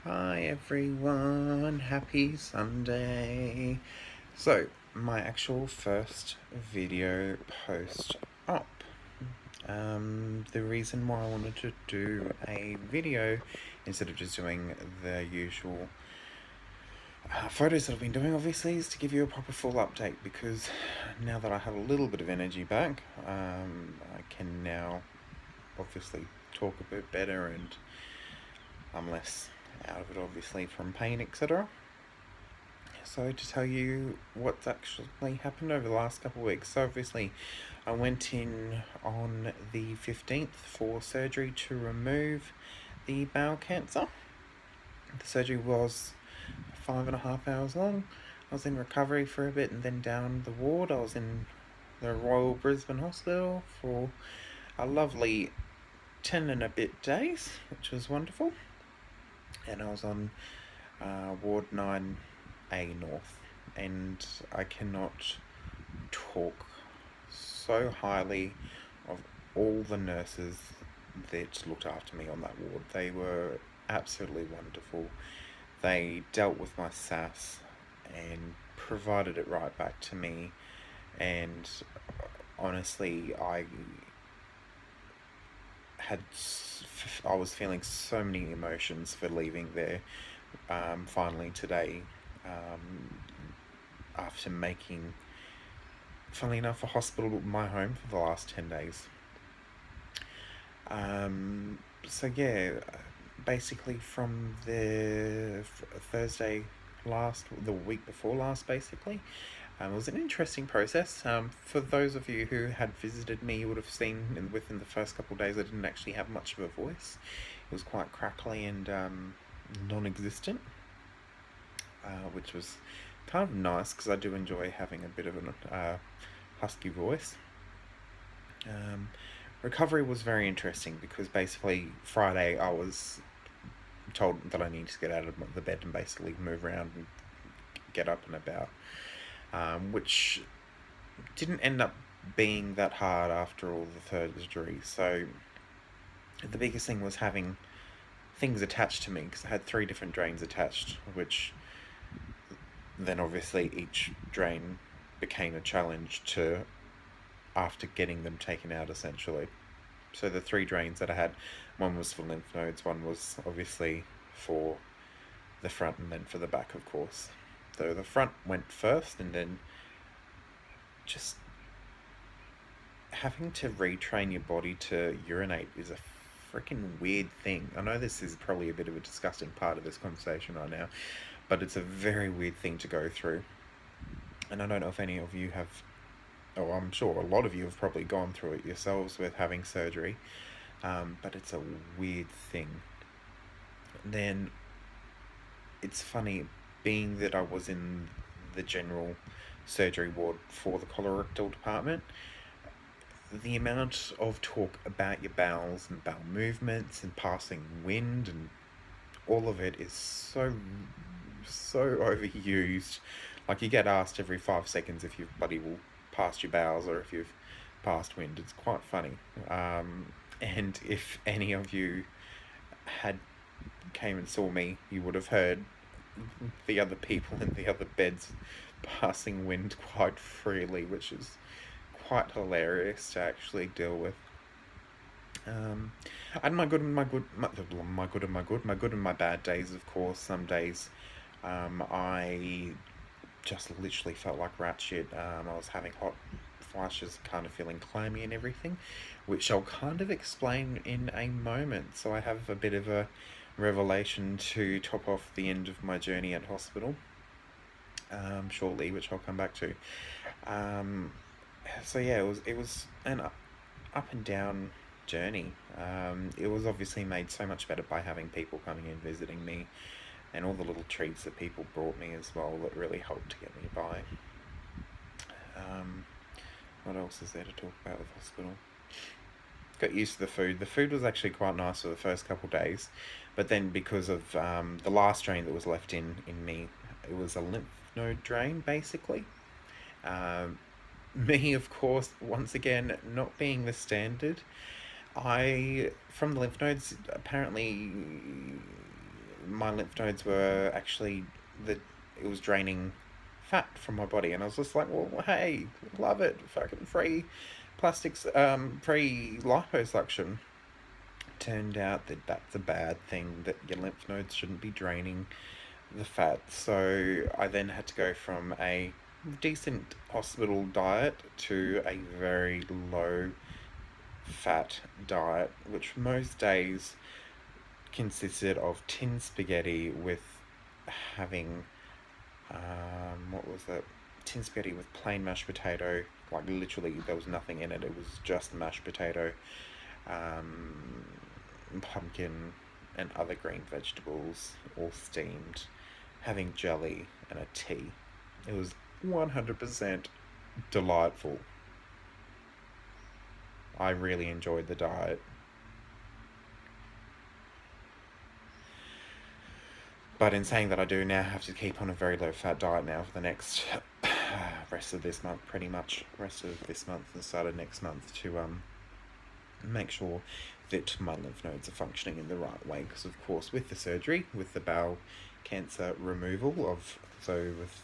Hi everyone, happy Sunday. So, my actual first video post up. The reason why I wanted to do a video instead of just doing the usual photos that I've been doing, obviously, is to give you a proper full update, because now that I have a little bit of energy back, I can now obviously talk a bit better, and I'm less out of it obviously from pain, etc. So to tell you what's actually happened over the last couple of weeks. So obviously I went in on the 15th for surgery to remove the bowel cancer. The surgery was 5.5 hours long. I was in recovery for a bit and then down the ward. I was in the Royal Brisbane Hospital for a lovely 10 and a bit days, which was wonderful. And I was on Ward 9A North, and I cannot talk so highly of all the nurses that looked after me on that ward. They were absolutely wonderful. They dealt with my sass and provided it right back to me, and honestly, I was feeling so many emotions for leaving there finally today, after making, funnily enough, a hospital my home for the last 10 days. So yeah, basically from the Thursday the week before last, basically. It was an interesting process. For those of you who had visited me, you would have seen within the first couple of days I didn't actually have much of a voice. It was quite crackly and non-existent, which was kind of nice because I do enjoy having a bit of a husky voice. Recovery was very interesting because basically Friday I was told that I needed to get out of the bed and basically move around and get up and about, which didn't end up being that hard after all the surgery. So the biggest thing was having things attached to me, because I had 3 different drains attached, which then obviously each drain became a challenge to after getting them taken out, essentially. So the 3 drains that I had, one was for lymph nodes, one was obviously for the front, and then for the back, of course. So the front went first, and then just having to retrain your body to urinate is a freaking weird thing. I know this is probably a bit of a disgusting part of this conversation right now, but it's a very weird thing to go through. And I don't know if any of you have, oh, I'm sure a lot of you have probably gone through it yourselves with having surgery, but it's a weird thing. Then it's funny, being that I was in the general surgery ward for the colorectal department, the amount of talk about your bowels and bowel movements and passing wind and all of it is so overused. Like, you get asked every 5 seconds if you've bloody well passed your bowels or if you've passed wind. It's quite funny. And if any of you had came and saw me, you would have heard the other people in the other beds passing wind quite freely, which is quite hilarious to actually deal with. And my good and my bad days, of course. Some days I just literally felt like rat shit. I was having hot flashes, kind of feeling clammy and everything, which I'll kind of explain in a moment. So I have a bit of a revelation to top off the end of my journey at hospital shortly, which I'll come back to. So yeah, it was an up and down journey. It was obviously made so much better by having people coming in visiting me, and all the little treats that people brought me as well that really helped to get me by. What else is there to talk about with hospital? Got used to the food. The food was actually quite nice for the first couple of days, but then because of the last drain that was left in me, it was a lymph node drain, basically. Me, of course, once again, not being the standard, from the lymph nodes, apparently my lymph nodes were actually, it was draining fat from my body, and I was just like, well, hey, love it, fucking free plastics, free liposuction. Turned out that that's a bad thing, that your lymph nodes shouldn't be draining the fat. So I then had to go from a decent hospital diet to a very low fat diet, which most days consisted of tin spaghetti with having, what was it? Tin spaghetti with plain mashed potato. Like literally, there was nothing in it. It was just mashed potato, pumpkin, and other green vegetables, all steamed. Having jelly and a tea. It was 100% delightful. I really enjoyed the diet. But in saying that, I do now have to keep on a very low fat diet now for the next rest of this month, pretty much rest of this month and start of next month, to make sure that my lymph nodes are functioning in the right way. Because of course, with the surgery, with the bowel cancer removal of, so with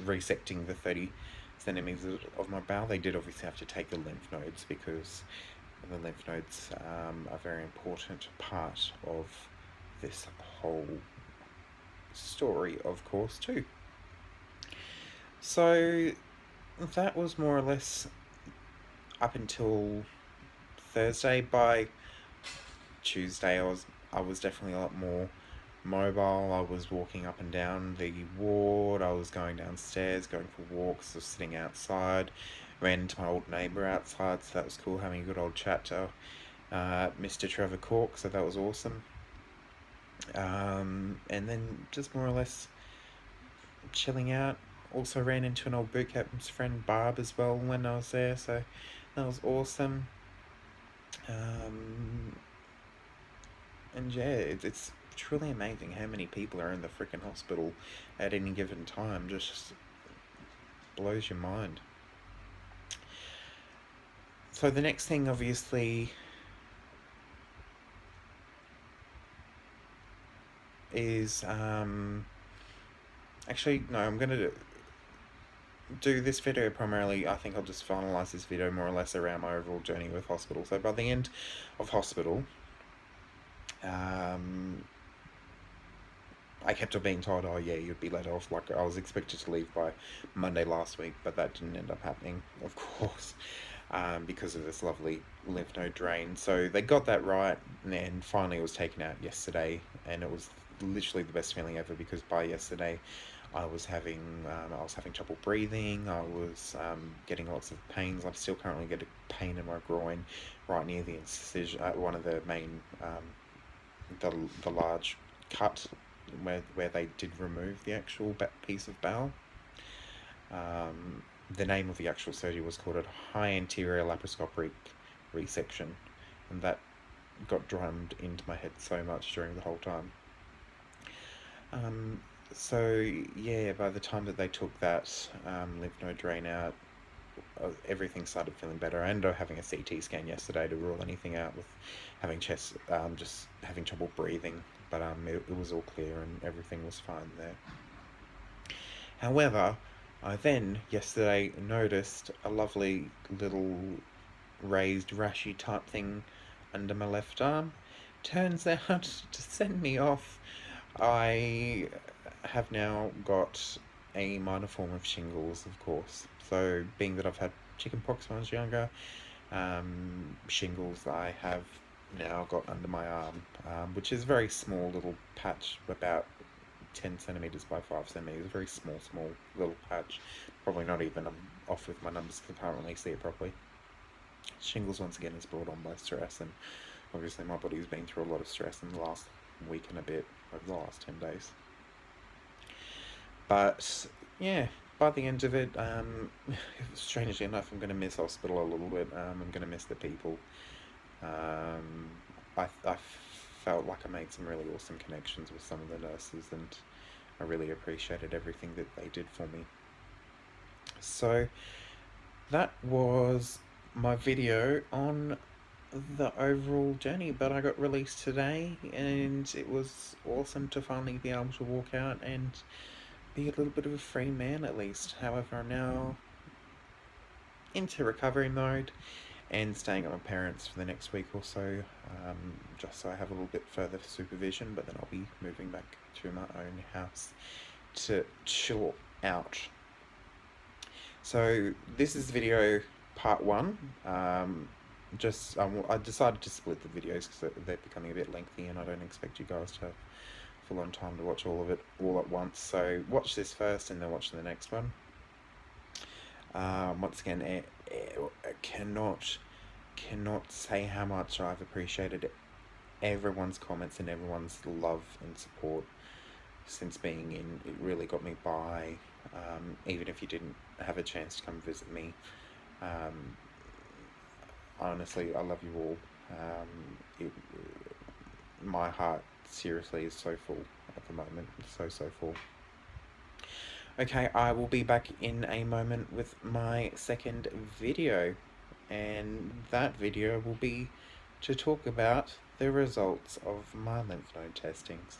resecting the 30 centimeters of my bowel, they did obviously have to take the lymph nodes, because the lymph nodes are a very important part of this whole story, of course, too. So that was more or less up until Thursday. By Tuesday, I was definitely a lot more mobile. I was walking up and down the ward. I was going downstairs, going for walks, or sitting outside. Ran into my old neighbour outside, so that was cool, having a good old chat to Mr. Trevor Cork, so that was awesome. And then just more or less chilling out. Also ran into an old boot captain's friend, Barb, as well when I was there, so that was awesome. And yeah, it's truly amazing how many people are in the freaking hospital at any given time. Just blows your mind. So the next thing, obviously, is actually, no, I'm gonna do this video primarily. I think I'll just finalize this video more or less around my overall journey with hospital. So by the end of hospital, I kept on being told, oh yeah, you'd be let off. Like, I was expected to leave by Monday last week, but that didn't end up happening, of course, because of this lovely lymph node drain. So they got that right, and finally it was taken out yesterday, and it was literally the best feeling ever, because by yesterday I was having trouble breathing. I was getting lots of pains. I'm still currently getting pain in my groin, right near the incision, one of the main, the large cut where they did remove the actual piece of bowel. The name of the actual surgery was called a high anterior laparoscopic resection, and that got drummed into my head so much during the whole time. So yeah, by the time that they took that lymph node drain out, everything started feeling better. I ended up having a CT scan yesterday to rule anything out with having just having trouble breathing, but it was all clear and everything was fine there. However, I then yesterday noticed a lovely little raised rashy type thing under my left arm. Turns out, to send me off, I have now got a minor form of shingles, of course. So, being that I've had chickenpox when I was younger, shingles I have now got under my arm, which is a very small little patch, about 10 centimeters by 5 centimeters. A very small little patch. Probably not even, I'm off with my numbers because I can't really see it properly. Shingles, once again, is brought on by stress, and obviously my body's been through a lot of stress in the last week and a bit, over the last 10 days. But yeah, by the end of it, strangely enough, I'm going to miss hospital a little bit. I'm going to miss the people. I felt like I made some really awesome connections with some of the nurses, and I really appreciated everything that they did for me. So that was my video on the overall journey. But I got released today, and it was awesome to finally be able to walk out and be a little bit of a free man at least. However, I'm now into recovery mode and staying at my parents for the next week or so, just so I have a little bit further supervision, but then I'll be moving back to my own house to chill out. So this is video part one. I decided to split the videos because they're becoming a bit lengthy, and I don't expect you guys to have full on time to watch all of it all at once. So watch this first and then watch the next one. Once again, I cannot say how much I've appreciated everyone's comments and everyone's love and support since being in. It really got me by, even if you didn't have a chance to come visit me. Honestly, I love you all. My heart seriously is so full at the moment, so full. Okay, I will be back in a moment with my second video, and that video will be to talk about the results of my lymph node testings.